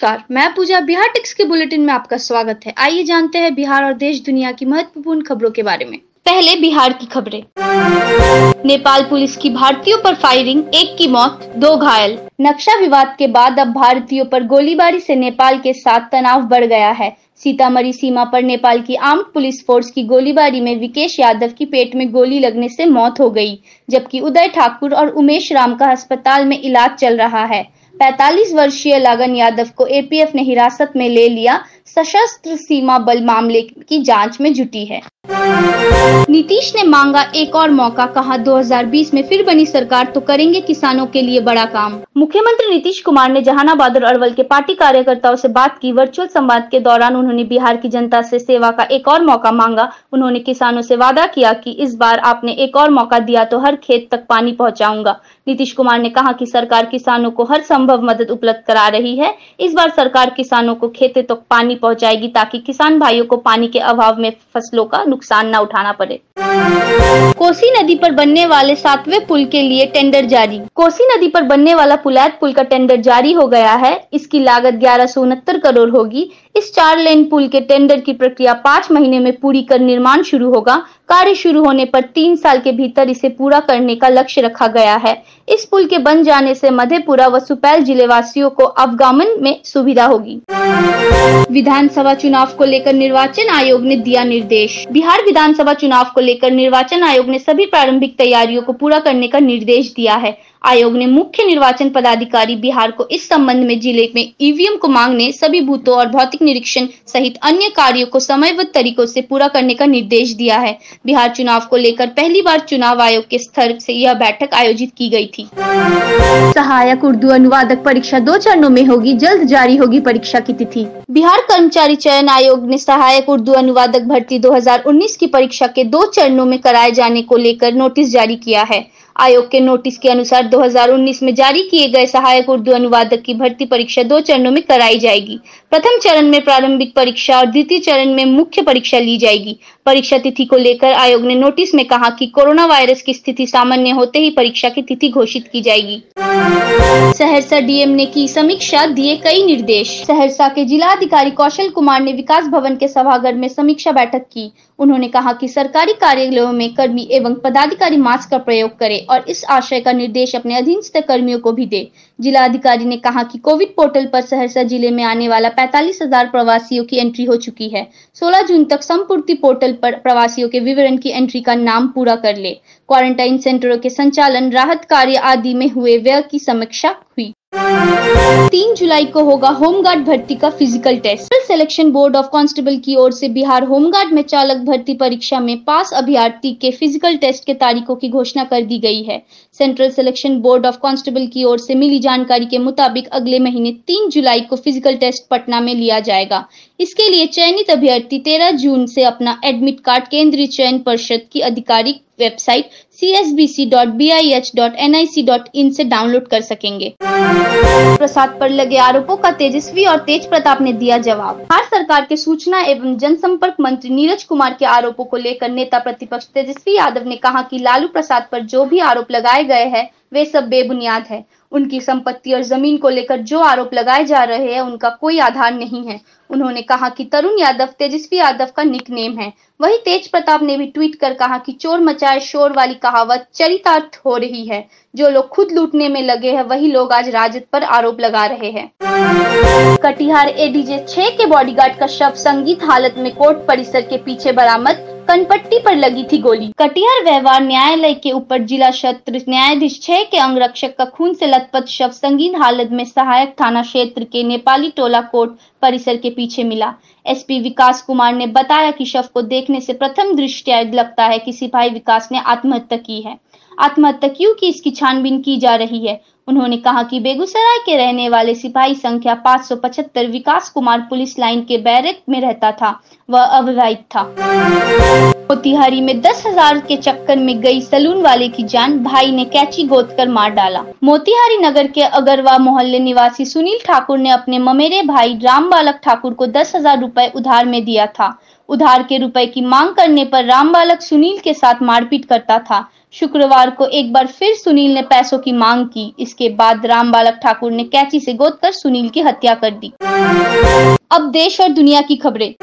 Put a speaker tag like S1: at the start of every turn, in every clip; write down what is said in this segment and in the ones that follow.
S1: नमस्कार, मैं पूजा। बिहार टिक्स के बुलेटिन में आपका स्वागत है। आइए जानते हैं बिहार और देश दुनिया की महत्वपूर्ण खबरों के बारे में। पहले बिहार की खबरें। नेपाल पुलिस की भारतीयों पर फायरिंग, 1 की मौत, 2 घायल। नक्शा विवाद के बाद अब भारतीयों पर गोलीबारी से नेपाल के साथ तनाव बढ़ गया है। सीतामढ़ी सीमा पर नेपाल की आर्म्ड पुलिस फोर्स की गोलीबारी में विकेश यादव की पेट में गोली लगने से मौत हो गई, जबकि उदय ठाकुर और उमेश राम का अस्पताल में इलाज चल रहा है। 45 वर्षीय लगन यादव को एपीएफ ने हिरासत में ले लिया। सशस्त्र सीमा बल मामले की जांच में जुटी है। नीतीश ने मांगा एक और मौका, कहा 2020 में फिर बनी सरकार तो करेंगे किसानों के लिए बड़ा काम। मुख्यमंत्री नीतीश कुमार ने जहानाबाद और अरवल के पार्टी कार्यकर्ताओं से बात की। वर्चुअल संवाद के दौरान उन्होंने बिहार की जनता से सेवा का एक और मौका मांगा। उन्होंने किसानों से वादा किया कि इस बार आपने एक और मौका दिया तो हर खेत तक पानी पहुंचाऊंगा। नीतीश कुमार ने कहा कि सरकार किसानों को हर संभव मदद उपलब्ध करा रही है। इस बार सरकार किसानों को खेतों तक पानी पहुंचाएगी ताकि किसान भाइयों को पानी के अभाव में फसलों का नुकसान न उठाना पड़े। कोसी नदी पर बनने वाले 7वें पुल के लिए टेंडर जारी। कोसी नदी पर बनने वाला पुलैत पुल का टेंडर जारी हो गया है। इसकी लागत 1169 करोड़ होगी। इस 4 लेन पुल के टेंडर की प्रक्रिया 5 महीने में पूरी कर निर्माण शुरू होगा। कार्य शुरू होने पर 3 साल के भीतर इसे पूरा करने का लक्ष्य रखा गया है। इस पुल के बन जाने से मधेपुरा व सुपौल जिले वासियों को आवागमन में सुविधा होगी। विधानसभा चुनाव को लेकर निर्वाचन आयोग ने दिया निर्देश। बिहार विधानसभा चुनाव को लेकर निर्वाचन आयोग ने सभी प्रारंभिक तैयारियों को पूरा करने का निर्देश दिया है। आयोग ने मुख्य निर्वाचन पदाधिकारी बिहार को इस संबंध में जिले में ईवीएम को मांगने, सभी बूथों और भौतिक निरीक्षण सहित अन्य कार्यों को समयबद्ध तरीकों से पूरा करने का निर्देश दिया है। बिहार चुनाव को लेकर पहली बार चुनाव आयोग के स्तर से यह बैठक आयोजित की गई थी। सहायक उर्दू अनुवादक परीक्षा 2 चरणों में होगी, जल्द जारी होगी परीक्षा की तिथि। बिहार कर्मचारी चयन आयोग ने सहायक उर्दू अनुवादक भर्ती 2019 की परीक्षा के 2 चरणों में कराए जाने को लेकर नोटिस जारी किया है। आयोग के नोटिस के अनुसार 2019 में जारी किए गए सहायक उर्दू अनुवादक की भर्ती परीक्षा 2 चरणों में कराई जाएगी। प्रथम चरण में प्रारंभिक परीक्षा और द्वितीय चरण में मुख्य परीक्षा ली जाएगी। परीक्षा तिथि को लेकर आयोग ने नोटिस में कहा कि कोरोना वायरस की स्थिति सामान्य होते ही परीक्षा की तिथि घोषित की जाएगी। सहरसा डीएम ने की समीक्षा, दिए कई निर्देश। सहरसा के जिलाधिकारी कौशल कुमार ने विकास भवन के सभागार में समीक्षा बैठक की। उन्होंने कहा कि सरकारी कार्यालयों में कर्मी एवं पदाधिकारी मास्क का प्रयोग करें और इस आशय का निर्देश अपने अधीनस्थ कर्मियों को भी दे। जिलाधिकारी ने कहा कि कोविड पोर्टल पर सहरसा जिले में आने वाला 45,000 प्रवासियों की एंट्री हो चुकी है। 16 जून तक संपूर्ति पोर्टल पर प्रवासियों के विवरण की एंट्री का नाम पूरा कर ले। क्वारंटाइन सेंटरों के संचालन, राहत कार्य आदि में हुए व्यय की समीक्षा हुई। 3 जुलाई को होगा होमगार्ड भर्ती का physical test. Central selection board of constable की ओर से बिहार होमगार्ड में चालक भर्ती परीक्षा में पास अभ्यर्थी के फिजिकल टेस्ट के तारीखों की घोषणा कर दी गई है। Central selection board of constable की ओर से मिली जानकारी के मुताबिक अगले महीने 3 जुलाई को फिजिकल टेस्ट पटना में लिया जाएगा। इसके लिए चयनित अभ्यर्थी 13 जून से अपना एडमिट कार्ड केंद्रीय चयन परिषद की आधिकारिक वेबसाइट csbc.bih.nic.in से डाउनलोड कर सकेंगे। प्रसाद पर लगे आरोपों का तेजस्वी और तेज प्रताप ने दिया जवाब। बिहार सरकार के सूचना एवं जनसंपर्क मंत्री नीरज कुमार के आरोपों को लेकर नेता प्रतिपक्ष तेजस्वी यादव ने कहा कि लालू प्रसाद पर जो भी आरोप लगाए गए हैं वे सब बेबुनियाद है। उनकी संपत्ति और जमीन को लेकर जो आरोप लगाए जा रहे हैं उनका कोई आधार नहीं है। उन्होंने कहा कि तरुण यादव तेजस्वी यादव का निकनेम है। वहीं तेज प्रताप ने भी ट्वीट कर कहा कि चोर मचाए शोर वाली कहावत चरितार्थ हो रही है। जो लोग खुद लूटने में लगे हैं वही लोग आज राजद पर आरोप लगा रहे हैं। कटिहार एडीजे 6 के बॉडीगार्ड का शव संदिग्ध हालत में कोर्ट परिसर के पीछे बरामद, कनपट्टी पर लगी थी गोली। कटिहार व्यवहार न्यायालय के ऊपर जिला सत्र न्यायाधीश 6 के अंगरक्षक का खून से लथपथ शव संदिग्ध हालत में सहायक थाना क्षेत्र के नेपाली टोला कोर्ट परिसर के पीछे मिला। एसपी विकास कुमार ने बताया कि शव को देखने से प्रथम दृष्टया लगता है कि सिपाही विकास ने आत्महत्या की है। आत्महत्या क्यों की, इसकी छानबीन की जा रही है। उन्होंने कहा कि बेगूसराय के रहने वाले सिपाही संख्या 575 विकास कुमार पुलिस लाइन के बैरक में रहता था। वह अविवाहित था। मोतिहारी में 10,000 के चक्कर में गई सैलून वाले की जान, भाई ने कैंची गोद कर मार डाला। मोतिहारी नगर के अगरवा मोहल्ले निवासी सुनील ठाकुर ने अपने ममेरे भाई राम बालक ठाकुर को 10,000 रुपए उधार में दिया था। उधार के रुपए की मांग करने पर रामबालक सुनील के साथ मारपीट करता था। शुक्रवार को एक बार फिर सुनील ने पैसों की मांग की। इसके बाद रामबालक ठाकुर ने कैंची से गोदकर सुनील की हत्या कर दी। अब देश और दुनिया की खबरें।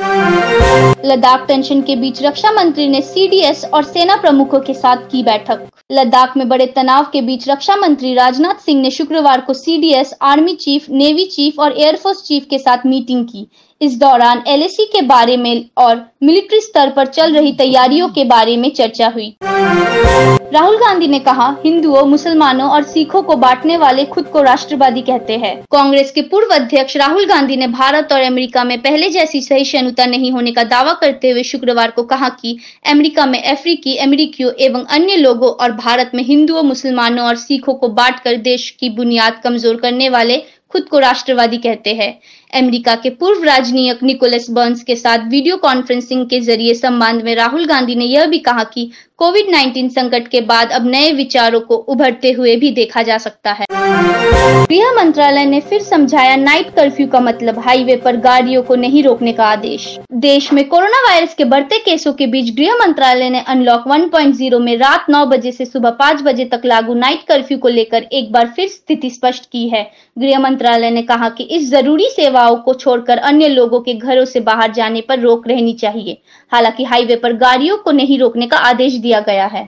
S1: लद्दाख टेंशन के बीच रक्षा मंत्री ने सीडीएस और सेना प्रमुखों के साथ की बैठक। लद्दाख में बड़े तनाव के बीच रक्षा मंत्री राजनाथ सिंह ने शुक्रवार को CDS, army chief, navy chief और एयरफोर्स चीफ के साथ मीटिंग की। इस दौरान एलएसी के बारे में और मिलिट्री स्तर पर चल रही तैयारियों के बारे में चर्चा हुई। राहुल गांधी ने कहा, हिंदुओं, मुसलमानों और सिखों को बांटने वाले खुद को राष्ट्रवादी कहते हैं। कांग्रेस के पूर्व अध्यक्ष राहुल गांधी ने भारत और अमेरिका में पहले जैसी सहिष्णुता नहीं होने का दावा करते हुए शुक्रवार को कहा कि अमेरिका में अफ्रीकी, अमेरिकियों एवं अन्य लोगों और भारत में हिंदुओं, मुसलमानों और सिखों को बांटकर देश की बुनियाद कमजोर करने वाले खुद को राष्ट्रवादी कहते हैं। अमेरिका के पूर्व राजनयिक निकोलस बर्न्स के साथ वीडियो कॉन्फ्रेंसिंग के जरिए संवाद में राहुल गांधी ने यह भी कहा कि कोविड-19 संकट के बाद अब नए विचारों को उभरते हुए भी देखा जा सकता है। गृह मंत्रालय ने फिर समझाया, नाइट कर्फ्यू का मतलब हाईवे पर गाड़ियों को नहीं रोकने का आदेश। देश में कोरोना वायरस के बढ़ते केसों के बीच गृह मंत्रालय ने अनलॉक 1.0 में रात 9 बजे से सुबह 5 बजे तक लागू नाइट कर्फ्यू को लेकर एक बार फिर स्थिति स्पष्ट की है। गृह मंत्रालय ने कहा कि इस जरूरी सेवाओं को छोड़कर अन्य लोगों के घरों से बाहर जाने पर रोक रहनी चाहिए। हालांकि हाईवे पर गाड़ियों को नहीं रोकने का आदेश दिया गया है।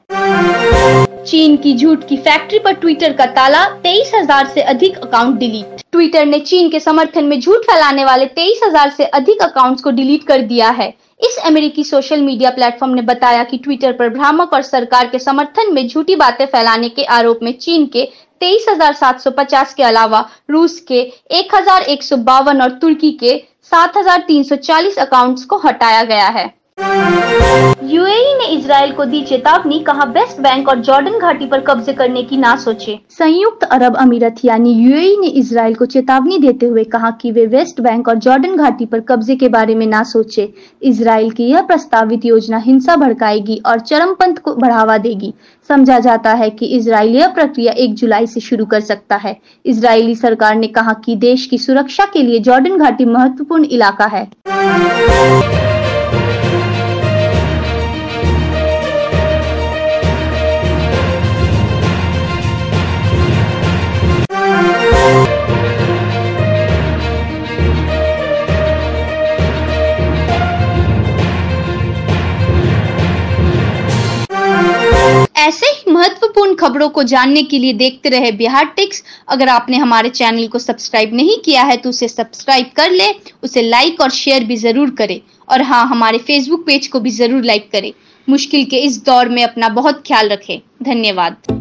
S1: चीन की झूठ की फैक्ट्री पर ट्विटर का ताला, 23,000 से अधिक अकाउंट डिलीट। ट्विटर ने चीन के समर्थन में झूठ फैलाने वाले 23,000 से अधिक अकाउंट्स को डिलीट कर दिया है। इस अमेरिकी सोशल मीडिया प्लेटफॉर्म ने बताया कि ट्विटर पर भ्रामक और सरकार के समर्थन में झूठी बातें फैलाने के आरोप में चीन के 23,750 के अलावा रूस के 1,152 और तुर्की के 7,340 अकाउंट्स को हटाया गया है। यूएई ने इजरायल को दी चेतावनी, कहा वेस्ट बैंक और जॉर्डन घाटी पर कब्जे करने की ना सोचे। संयुक्त अरब अमीरत यानी यूएई ने इजरायल को चेतावनी देते हुए कहा कि वे वेस्ट बैंक और जॉर्डन घाटी पर कब्जे के बारे में ना सोचे। इजरायल की यह प्रस्तावित योजना हिंसा भड़काएगी और चरमपंथ को बढ़ावा देगी। समझा जाता है कि इजरायल यह प्रक्रिया 1 जुलाई से शुरू कर सकता है। इजरायली सरकार ने कहा कि देश की सुरक्षा के लिए जॉर्डन घाटी महत्वपूर्ण इलाका है। ऐसे ही महत्वपूर्ण खबरों को जानने के लिए देखते रहे बिहार टिक्स। अगर आपने हमारे चैनल को सब्सक्राइब नहीं किया है तो उसे सब्सक्राइब कर ले, उसे लाइक और शेयर भी जरूर करें और हाँ, हमारे फेसबुक पेज को भी जरूर लाइक करें। मुश्किल के इस दौर में अपना बहुत ख्याल रखें। धन्यवाद।